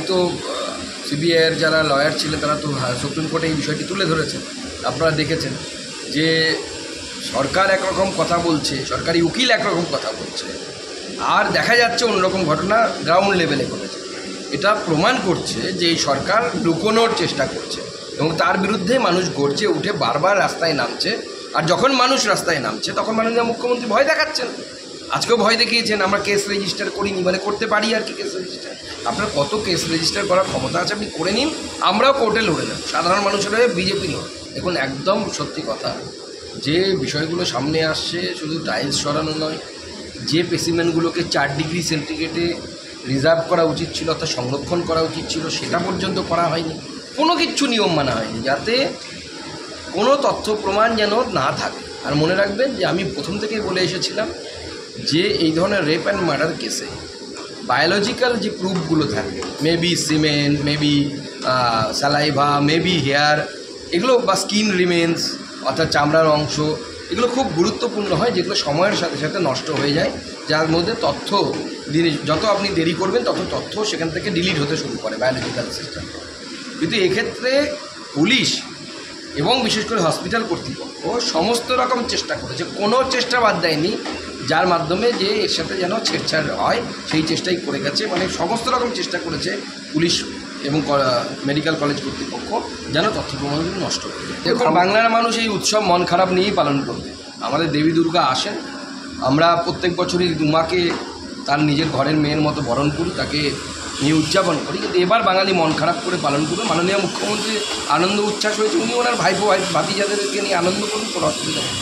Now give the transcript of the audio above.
তো সিবিআইয়ের যারা লয়ার ছিলেন তারা তো সুপ্রিম কোর্টে এই বিষয়টি তুলে ধরেছেন। আপনারা দেখেছেন যে সরকার একরকম কথা বলছে, সরকারি উকিল একরকম কথা বলছে, আর দেখা যাচ্ছে অন্যরকম ঘটনা গ্রাউন্ড লেভেলে ঘটেছে। এটা প্রমাণ করছে যে এই সরকার লুকোনোর চেষ্টা করছে এবং তার বিরুদ্ধে মানুষ গর্জে উঠে বারবার রাস্তায় নামছে। আর যখন মানুষ রাস্তায় নামছে তখন মাননীয় মুখ্যমন্ত্রী ভয় দেখাচ্ছেন। আজকেও ভয় দেখিয়েছেন, আমরা কেস রেজিস্টার করিনি, মানে করতে পারি আর কি কেস রেজিস্টার। আপনার কত কেস রেজিস্টার করার ক্ষমতা আছে, আপনি করে নিন, আমরাও কোর্টে লড়ে নেব, সাধারণ মানুষের হয়ে বিজেপি নয়। দেখুন, একদম সত্যি কথা, যে বিষয়গুলো সামনে আসছে শুধু টাইলস সরানো নয়, যে স্পেসিমেনগুলোকে 4 ডিগ্রি সেন্টিগ্রেডে রিজার্ভ করা উচিত ছিল অর্থাৎ সংরক্ষণ করা উচিত ছিল সেটা পর্যন্ত করা হয়নি। কোনো কিচ্ছু নিয়ম মানা হয়নি যাতে কোনো তথ্য প্রমাণ যেন না থাকে। আর মনে রাখবেন যে আমি প্রথম থেকেই বলে এসেছিলাম যে এই ধরনের রেপ অ্যান্ড মার্ডার কেসে বায়োলজিক্যাল যে প্রুফগুলো থাকে, maybe semen, maybe saliva, maybe hair, এগুলো বা স্কিন রিমেন্স অর্থাৎ চামড়ার অংশ, এগুলো খুব গুরুত্বপূর্ণ হয়, যেগুলো সময়ের সাথে সাথে নষ্ট হয়ে যায়, যার মধ্যে তথ্য যত আপনি দেরি করবেন তত তথ্য সেখান থেকে ডিলিট হতে শুরু করে বায়োলজিক্যাল সিস্টেম। কিন্তু এক্ষেত্রে পুলিশ এবং বিশেষ করে হসপিটাল কর্তৃপক্ষ সমস্ত রকম চেষ্টা করেছে, কোনো চেষ্টা বাদ দেয়নি যার মাধ্যমে যে এর সাথে যেন ছেড়ছাড় হয় সেই চেষ্টাই করে গেছে। মানে সমস্ত রকম চেষ্টা করেছে পুলিশ এবং মেডিকেল কলেজ কর্তৃপক্ষ যেন তথ্য প্রমাণগুলো নষ্ট করে। দেখুন, বাংলার মানুষ এই উৎসব মন খারাপ নিয়েই পালন করবে। আমাদের দেবী দুর্গা আসেন, আমরা প্রত্যেক বছরই দুমাকে তার নিজের ঘরের মেয়ের মতো বরণ করি, তাকে নিয়ে উদযাপন করি। কিন্তু এবার বাঙালি মন খারাপ করে পালন করবে। মাননীয় মুখ্যমন্ত্রী আনন্দ উচ্ছ্বাস হয়েছে, উনি ওনার ভাতিজাদেরকে নিয়ে আনন্দ করুন, কোনো অসুবিধা নেই।